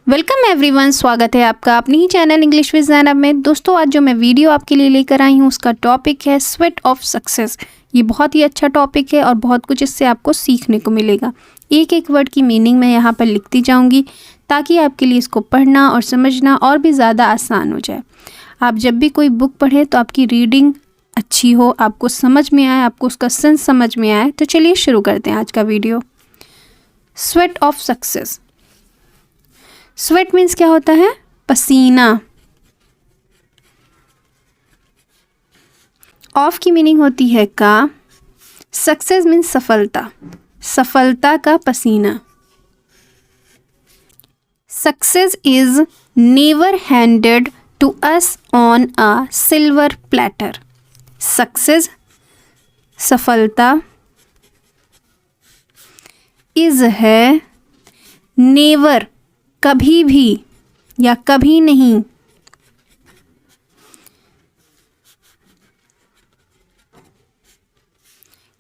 Welcome everyone, स्वागत है आपका अपनी ही चैनल इंग्लिश विद ज़ैनब में। दोस्तों, आज जो मैं वीडियो आपके लिए लेकर आई हूँ उसका टॉपिक है स्वेट ऑफ सक्सेस। ये बहुत ही अच्छा टॉपिक है और बहुत कुछ इससे आपको सीखने को मिलेगा। एक एक वर्ड की मीनिंग मैं यहाँ पर लिखती जाऊँगी ताकि आपके लिए इसको पढ़ना और समझना और भी ज़्यादा आसान हो जाए। आप जब भी कोई बुक पढ़ें तो आपकी रीडिंग अच्छी हो, आपको समझ में आए, आपको उसका सेंस समझ में आए। तो चलिए शुरू करते हैं आज का video. Sweat of success. Sweat means क्या होता है? पसीना। ऑफ की मीनिंग होती है का। सक्सेस मीन्स सफलता, सफलता का पसीना। Success is never handed to us on a silver platter. Success सफलता, इज है, नेवर कभी भी या कभी नहीं,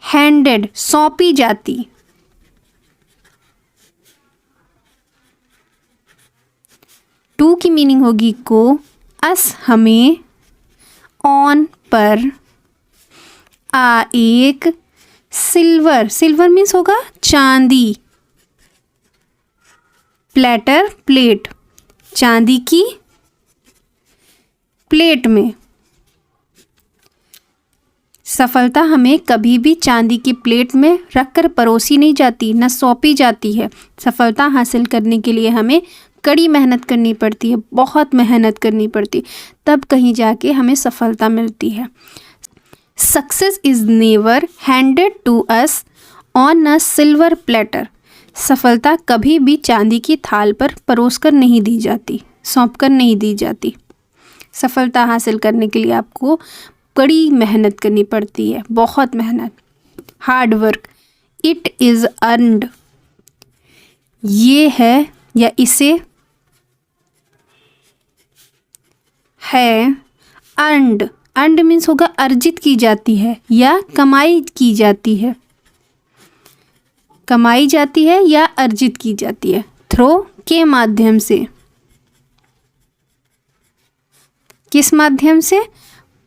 हैंडेड सौंपी जाती, टू की मीनिंग होगी को, अस हमें, ऑन पर, आ एक, सिल्वर सिल्वर मीन्स होगा चांदी, प्लेटर प्लेट, चांदी की प्लेट में। सफलता हमें कभी भी चांदी की प्लेट में रखकर परोसी नहीं जाती, न सौंपी जाती है। सफलता हासिल करने के लिए हमें कड़ी मेहनत करनी पड़ती है, बहुत मेहनत करनी पड़ती, तब कहीं जाके हमें सफलता मिलती है। Success is never handed to us on a silver platter. सफलता कभी भी चांदी की थाल पर परोसकर नहीं दी जाती, सौंपकर नहीं दी जाती। सफलता हासिल करने के लिए आपको कड़ी मेहनत करनी पड़ती है, बहुत मेहनत। Hard work, it is earned. ये है या इसे है, अर्नड। अर्नड मीन्स होगा अर्जित की जाती है या कमाई की जाती है, कमाई जाती है या अर्जित की जाती है। थ्रो के माध्यम से, किस माध्यम से?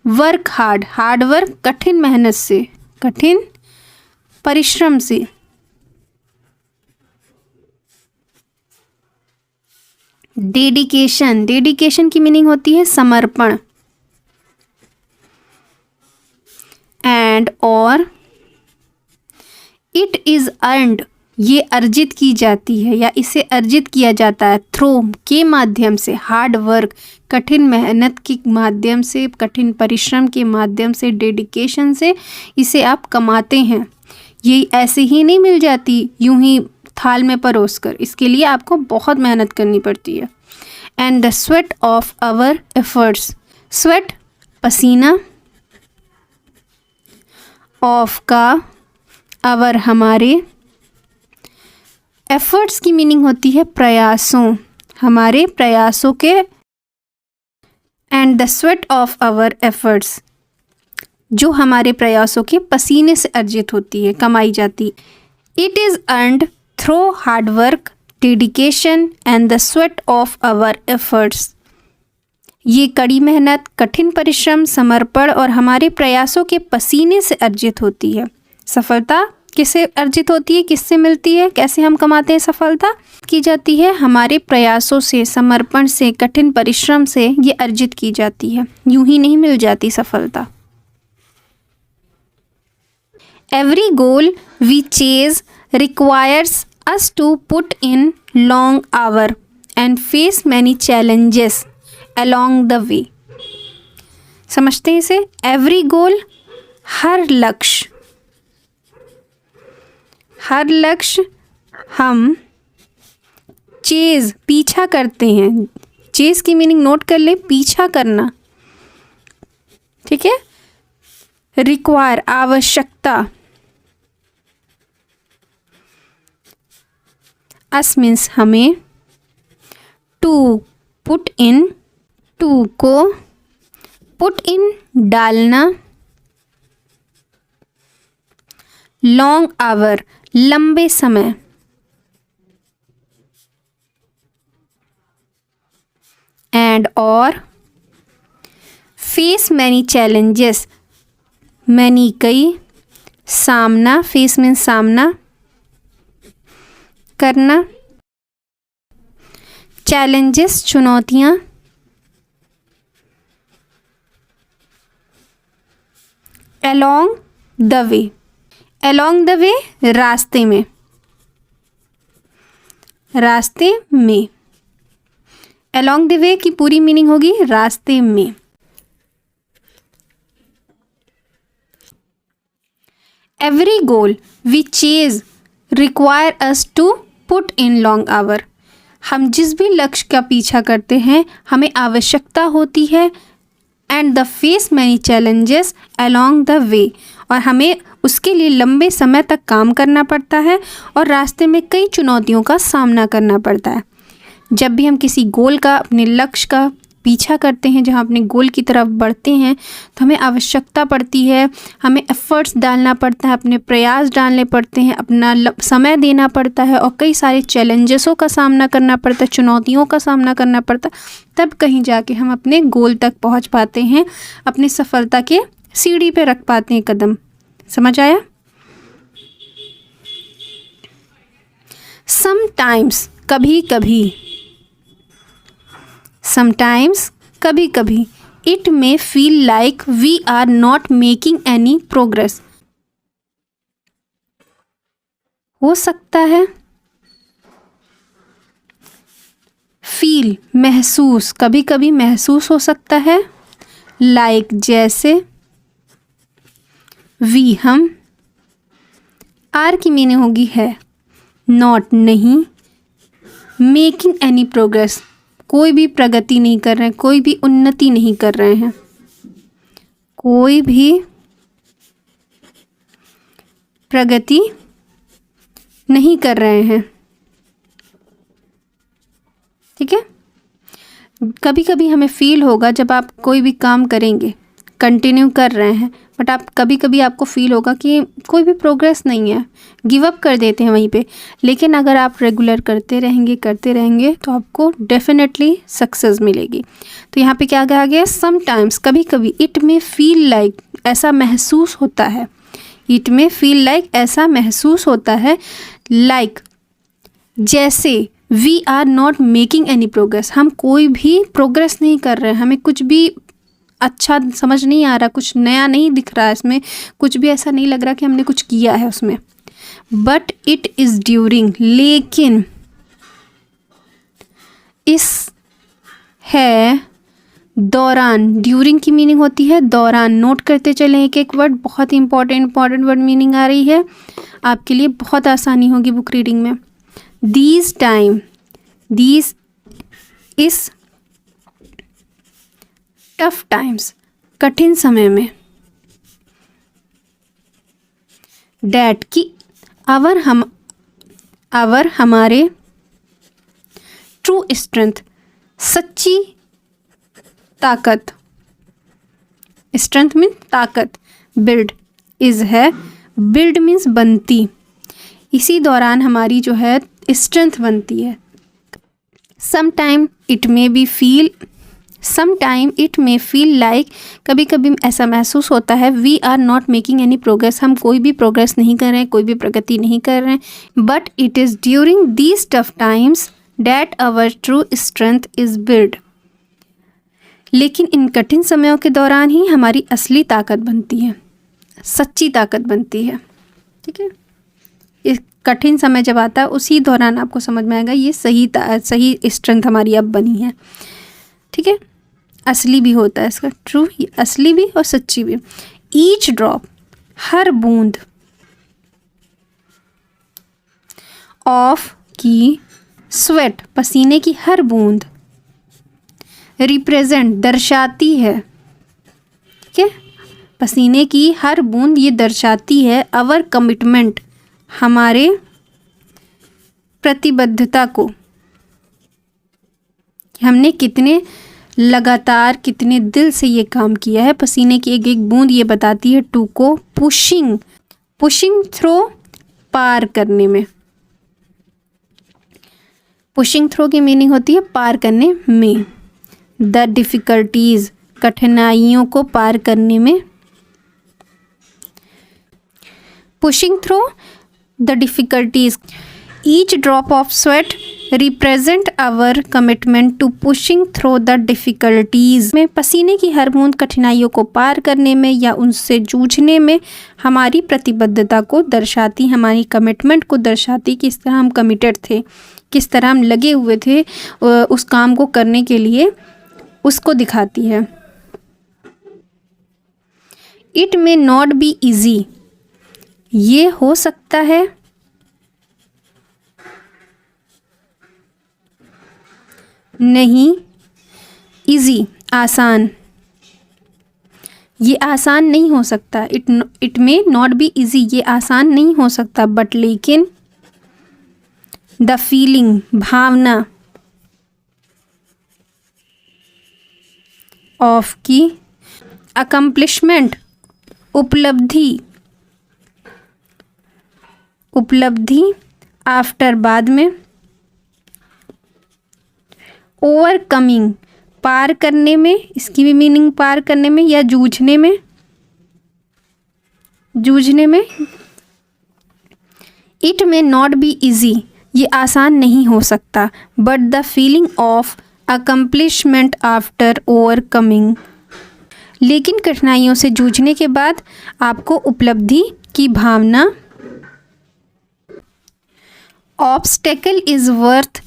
वर्क हार्ड, हार्ड वर्क कठिन मेहनत से, कठिन परिश्रम से। डेडिकेशन, डेडिकेशन की मीनिंग होती है समर्पण। एंड और इट इज़ अर्नड, ये अर्जित की जाती है या इसे अर्जित किया जाता है थ्रो के माध्यम से। हार्ड वर्क कठिन मेहनत के माध्यम से, कठिन परिश्रम के माध्यम से, डेडिकेशन से इसे आप कमाते हैं। ये ऐसे ही नहीं मिल जाती यूं ही थाल में परोस कर, इसके लिए आपको बहुत मेहनत करनी पड़ती है। And the sweat of our efforts. Sweat पसीना, ऑफ का, आवर हमारे, एफर्ट्स की मीनिंग होती है प्रयासों, हमारे प्रयासों के। And the sweat of our efforts, जो हमारे प्रयासों के पसीने से अर्जित होती है, कमाई जाती। It is earned through hard work, dedication and the sweat of our efforts. ये कड़ी मेहनत, कठिन परिश्रम, समर्पण और हमारे प्रयासों के पसीने से अर्जित होती है। सफलता किससे अर्जित होती है, किससे मिलती है, कैसे हम कमाते हैं? सफलता की जाती है हमारे प्रयासों से, समर्पण से, कठिन परिश्रम से ये अर्जित की जाती है, यूं ही नहीं मिल जाती सफलता। Every goal we chase requires us to put in long hour and face many challenges along the way. समझते हैं इसे? एवरी गोल, हर लक्ष्य, हर लक्ष्य हम चेज पीछा करते हैं। चेज की मीनिंग नोट कर ले, पीछा करना, ठीक है। रिक्वायर आवश्यकता, अस मीन्स हमें, टू पुट इन, टू को, पुट इन डालना, लॉन्ग आवर लंबे समय, एंड और फेस मैनी चैलेंजेस, मैनी कई, सामना, फेस मीन्स सामना करना, चैलेंजेस चुनौतियाँ, along the way, along the way रास्ते में, रास्ते में, along the way की पूरी मीनिंग होगी रास्ते में। Every goal we chase require us to put in long hour, हम जिस भी लक्ष्य का पीछा करते हैं हमें आवश्यकता होती है and the face many challenges along the वे, और हमें उसके लिए लंबे समय तक काम करना पड़ता है और रास्ते में कई चुनौतियों का सामना करना पड़ता है। जब भी हम किसी गोल का, अपने लक्ष्य का पीछा करते हैं, जहाँ अपने गोल की तरफ बढ़ते हैं, तो हमें आवश्यकता पड़ती है, हमें एफ़र्ट्स डालना पड़ता है, अपने प्रयास डालने पड़ते हैं, अपना समय देना पड़ता है और कई सारे चैलेंजेसों का सामना करना पड़ता है, चुनौतियों का सामना करना पड़ता है, तब कहीं जाके हम अपने गोल तक पहुंच पाते हैं, अपनी सफलता के सीढ़ी पे रख पाते हैं कदम। समझ आया? समटाइम्स, कभी कभी, समटाइम्स कभी कभी, it may feel like we are not making any progress, हो सकता है, फील महसूस, कभी कभी महसूस हो सकता है, लाइक जैसे, वी हम, आर की मीनिंग होगी है, नॉट नहीं, मेकिंग एनी प्रोग्रेस कोई भी प्रगति नहीं कर रहे हैं, कोई भी उन्नति नहीं कर रहे हैं, कोई भी प्रगति नहीं कर रहे हैं। ठीक है? कभी कभी हमें फील होगा जब आप कोई भी काम करेंगे, कंटिन्यू कर रहे हैं, बट आप कभी कभी आपको फील होगा कि कोई भी प्रोग्रेस नहीं है, गिव अप कर देते हैं वहीं पे। लेकिन अगर आप रेगुलर करते रहेंगे तो आपको डेफिनेटली सक्सेस मिलेगी। तो यहाँ पे क्या कहा गया? समटाइम्स, कभी कभी, इट में फील लाइक, ऐसा महसूस होता है, इट में फील लाइक, ऐसा महसूस होता है, लाइक जैसे, we are not making any progress, हम कोई भी प्रोग्रेस नहीं कर रहे हैं, हमें कुछ भी अच्छा समझ नहीं आ रहा, कुछ नया नहीं दिख रहा है इसमें, कुछ भी ऐसा नहीं लग रहा कि हमने कुछ किया है उसमें। बट इट इज़ ड्यूरिंग, लेकिन इस है दौरान, ड्यूरिंग की मीनिंग होती है दौरान। नोट करते चलें एक एक वर्ड, बहुत ही इंपॉर्टेंट वर्ड मीनिंग आ रही है, आपके लिए बहुत आसानी होगी बुक रीडिंग में। दीज टाइम, दीज इस टफ टाइम्स, कठिन समय में, डैट की, अवर हमारे, ट्रू स्ट्रेंथ, सच्ची ताकत, स्ट्रेंथ मीन्स ताकत, बिल्ड इज है, बिल्ड मीन्स बनती, इसी दौरान हमारी जो है स्ट्रेंथ बनती है। Sometime it may feel like, कभी कभी ऐसा महसूस होता है, we are not making any progress, हम कोई भी प्रोग्रेस नहीं कर रहे हैं, कोई भी प्रगति नहीं कर रहे हैं। But it is during these tough times that our true strength is build, लेकिन इन कठिन समयों के दौरान ही हमारी असली ताकत बनती है, सच्ची ताकत बनती है। ठीक है? इस कठिन समय जब आता है उसी दौरान आपको समझ में आएगा ये सही स्ट्रेंथ हमारी अब बनी है। ठीक है? असली भी होता है इसका, ट्रू, असली भी और सच्ची भी। ईच ड्रॉप, हर बूंद, ऑफ की, स्वेट, पसीने की हर बूंद, रिप्रेजेंट, दर्शाती है। ठीक है? पसीने की हर बूंद ये दर्शाती है अवर कमिटमेंट, हमारे प्रतिबद्धता को, हमने कितने लगातार, कितने दिल से ये काम किया है। पसीने की एक एक बूंद ये बताती है टू को पुशिंग थ्रो, पार करने में। पुशिंग थ्रो की मीनिंग होती है पार करने में। द डिफ़िकल्टीज़, कठिनाइयों को पार करने में। Pushing through the difficulties, each drop of sweat represent our commitment to pushing through the difficulties. में पसीने की हर बूंद कठिनाइयों को पार करने में या उनसे जूझने में हमारी प्रतिबद्धता को दर्शाती, हमारी कमिटमेंट को दर्शाती, किस तरह हम कमिटेड थे, किस तरह हम लगे हुए थे उस काम को करने के लिए, उसको दिखाती है। It may not be easy, ये हो सकता है नहीं, इजी आसान, ये आसान नहीं हो सकता। It may not be easy, ये आसान नहीं हो सकता। बट लेकिन द फीलिंग, भावना, ऑफ की, अकम्प्लिशमेंट, उपलब्धि, आफ्टर बाद में, ओवरकमिंग पार करने में, इसकी भी मीनिंग पार करने में या जूझने में, it may not be easy, ये आसान नहीं हो सकता। But the feeling of accomplishment after overcoming, लेकिन कठिनाइयों से जूझने के बाद आपको उपलब्धि की भावना। Obstacle is worth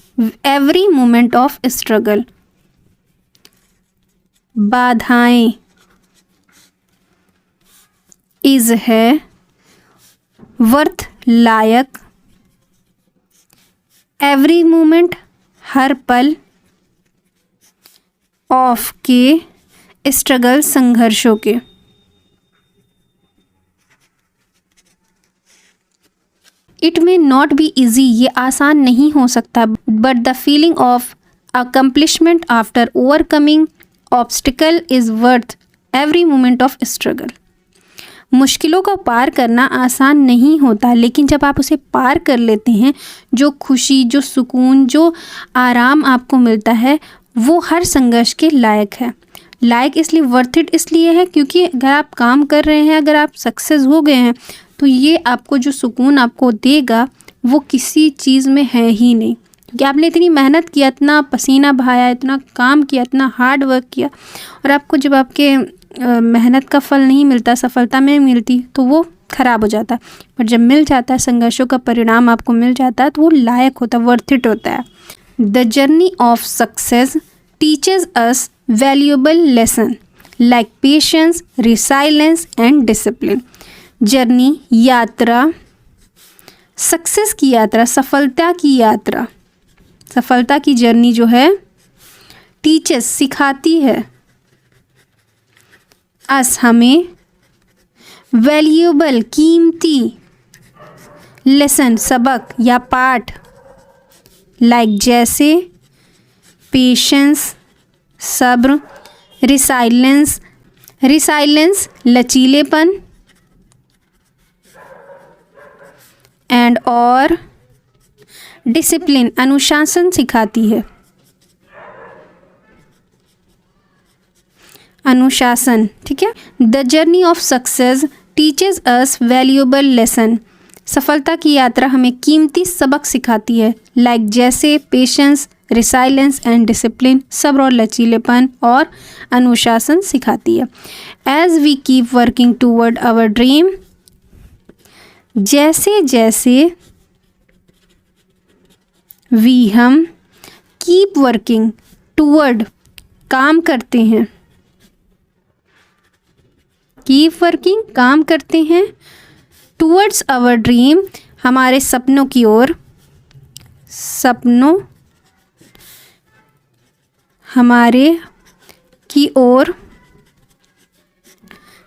every moment of struggle, बाधाएं, इज है, वर्थ लायक, एवरी मोमेंट हर पल, ऑफ के स्ट्रगल संघर्षों के। It may not be easy, ये आसान नहीं हो सकता। But the feeling of accomplishment after overcoming obstacle is worth every moment of struggle. मुश्किलों को पार करना आसान नहीं होता, लेकिन जब आप उसे पार कर लेते हैं, जो खुशी, जो सुकून, जो आराम आपको मिलता है, वो हर संघर्ष के लायक है। लायक इसलिए, वर्थ इट इसलिए है क्योंकि अगर आप काम कर रहे हैं, अगर आप सक्सेस हो गए हैं, तो ये आपको जो सुकून आपको देगा वो किसी चीज़ में है ही नहीं। क्योंकि आपने इतनी मेहनत किया, इतना पसीना बहाया, इतना काम किया, इतना हार्ड वर्क किया, और आपको जब आपके मेहनत का फल नहीं मिलता, सफलता में मिलती, तो वो ख़राब हो जाता है। पर जब मिल जाता है, संघर्षों का परिणाम आपको मिल जाता है, तो वो लायक होता है, वर्थ इट होता है। The journey of success teaches us valuable lesson like patience, resilience and discipline. Journey, यात्रा, सक्सेस की यात्रा, सफलता की यात्रा, सफलता की जर्नी जो है, टीचर्स सिखाती है, अस हमें, वैल्यूएबल कीमती, लेसन सबक या पाठ, लाइक जैसे, पेशेंस सब्र, रिसाइलेंस लचीलेपन, एंड और डिसिप्लिन अनुशासन सिखाती है, अनुशासन। ठीक है। The journey of success teaches us valuable lesson, सफलता की यात्रा हमें कीमती सबक सिखाती है, लाइक जैसे, पेशेंस, रिसाइलेंस एंड डिसिप्लिन, सब्र और लचीलेपन और अनुशासन सिखाती है। As we keep working toward our dream, जैसे जैसे वी हम, कीप वर्किंग टूवर्ड काम करते हैं, कीप वर्किंग काम करते हैं, टूवर्ड्स आवर ड्रीम हमारे सपनों की ओर, सपनों हमारे की ओर।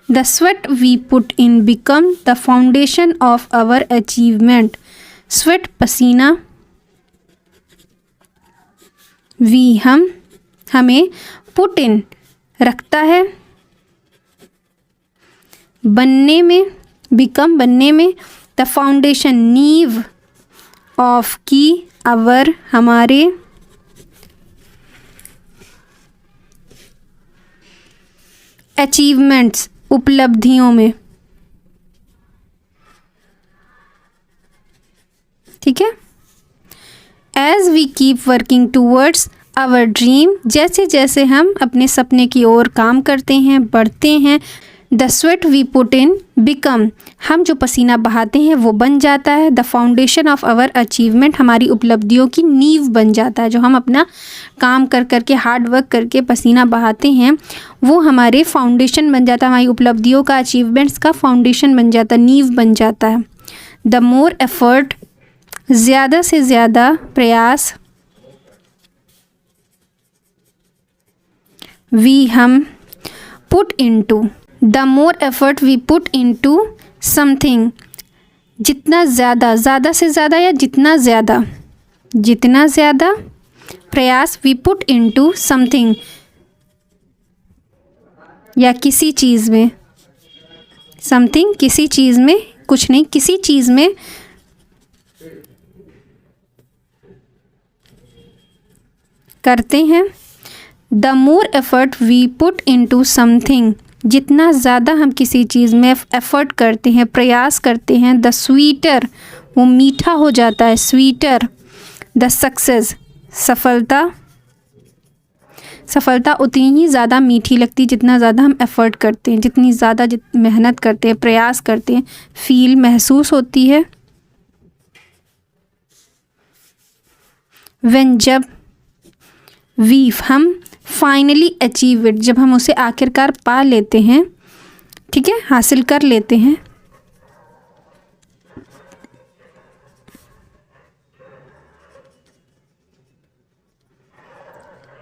The sweat we put in become the foundation of our achievement, sweat पसीना, वी हम हमें, पुट इन रखता है, बनने में, बिकम बनने में, द फाउंडेशन नींव, ऑफ की, अवर हमारे, अचीवमेंट्स, उपलब्धियों में। ठीक है। As we keep working towards our dream, जैसे जैसे हम अपने सपने की ओर काम करते हैं, बढ़ते हैं, the sweat we put in become, हम जो पसीना बहाते हैं वो बन जाता है, the foundation of our achievement, हमारी उपलब्धियों की नींव बन जाता है। जो हम अपना काम कर करके हार्ड वर्क करके पसीना बहाते हैं वो हमारे फाउंडेशन बन जाता है, हमारी उपलब्धियों का, अचीवमेंट्स का फाउंडेशन बन जाता है, नींव बन जाता है। द मोर एफर्ट, ज़्यादा से ज़्यादा प्रयास, वी हम put into, the more effort we put into something, जितना ज़्यादा, ज़्यादा से ज़्यादा या जितना ज़्यादा, जितना ज़्यादा प्रयास वी पुट इनटू समथिंग, या किसी चीज़ में, समथिंग किसी चीज़ में, कुछ नहीं, किसी चीज़ में करते हैं। The more effort we put into something, जितना ज़्यादा हम किसी चीज़ में एफर्ट करते हैं, प्रयास करते हैं, द स्वीटर, वो मीठा हो जाता है, स्वीटर, द सक्सेस, सफलता, सफलता उतनी ही ज़्यादा मीठी लगती है जितना ज़्यादा हम एफर्ट करते हैं, जितनी ज़्यादा मेहनत करते हैं, प्रयास करते हैं, फील, महसूस होती है। व्हेन, जब, वी, हम, फाइनली अचीव इट, जब हम उसे आखिरकार पा लेते हैं, ठीक है, हासिल कर लेते हैं।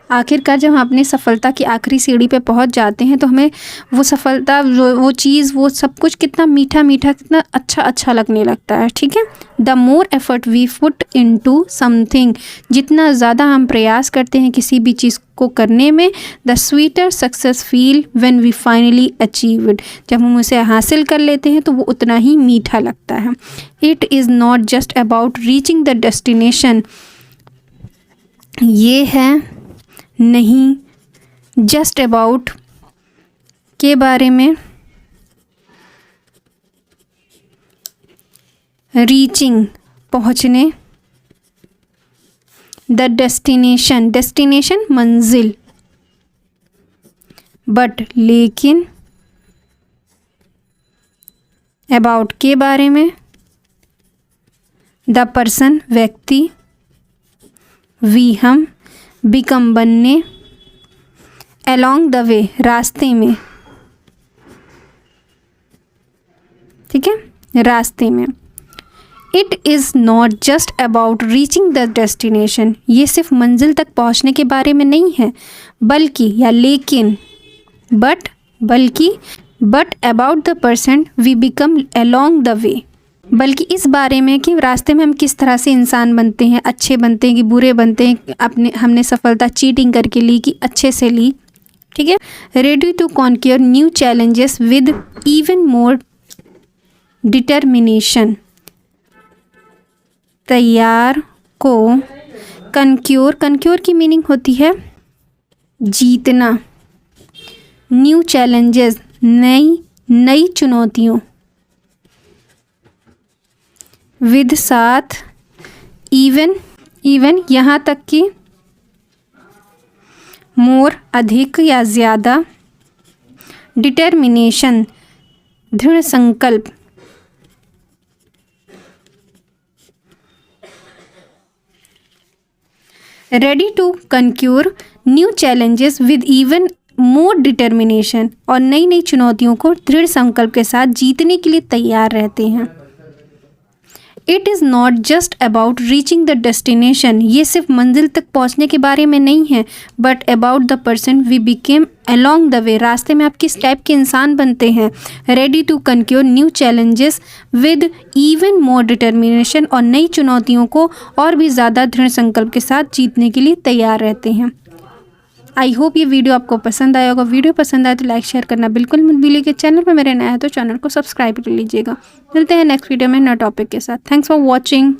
आखिरकार जब हम अपनी सफलता की आखिरी सीढ़ी पे पहुंच जाते हैं तो हमें वो सफलता, वो चीज़, वो सब कुछ कितना मीठा मीठा, कितना अच्छा अच्छा लगने लगता है। ठीक है। The more effort we put into something, जितना ज़्यादा हम प्रयास करते हैं किसी भी चीज़ को करने में, the sweeter success feel when we finally achieve it, जब हम उसे हासिल कर लेते हैं तो वो उतना ही मीठा लगता है। It is not just about reaching the destination, ये है नहीं जस्ट अबाउट के बारे में, रीचिंग पहुँचने, द डेस्टिनेशन, डेस्टिनेशन मंजिल, बट लेकिन, अबाउट के बारे में, द पर्सन व्यक्ति, वी हम, बिकम बनने, अलोंग द वे रास्ते में, ठीक है, रास्ते में। It is not just about reaching the destination, ये सिर्फ मंजिल तक पहुंचने के बारे में नहीं है, बल्कि या लेकिन, but about the person we become along the way, बल्कि इस बारे में कि रास्ते में हम किस तरह से इंसान बनते हैं, अच्छे बनते हैं कि बुरे बनते हैं, हमने सफलता चीटिंग करके ली कि अच्छे से ली। ठीक है। Ready to conquer new challenges with even more determination, तैयार को, कन्क्योर की मीनिंग होती है जीतना, न्यू चैलेंजेस नई चुनौतियों, विद साथ, इवन यहाँ तक कि, मोर अधिक या ज़्यादा, डिटर्मिनेशन दृढ़ संकल्प, ready to conquer new challenges with even more determination, और नई चुनौतियों को दृढ़ संकल्प के साथ जीतने के लिए तैयार रहते हैं। It is not just about reaching the destination, ये सिर्फ मंजिल तक पहुंचने के बारे में नहीं है, but about the person we became along the way, रास्ते में आप किस टाइप के इंसान बनते हैं। Ready to conquer new challenges with even more determination, और नई चुनौतियों को और भी ज़्यादा दृढ़ संकल्प के साथ जीतने के लिए तैयार रहते हैं। आई होप ये वीडियो आपको पसंद आया होगा। वीडियो पसंद आए तो लाइक शेयर करना बिल्कुल मत भूलिएगा। चैनल पर मेरे नया है तो चैनल को सब्सक्राइब कर लीजिएगा। मिलते हैं नेक्स्ट वीडियो में नए टॉपिक के साथ। Thanks for watching.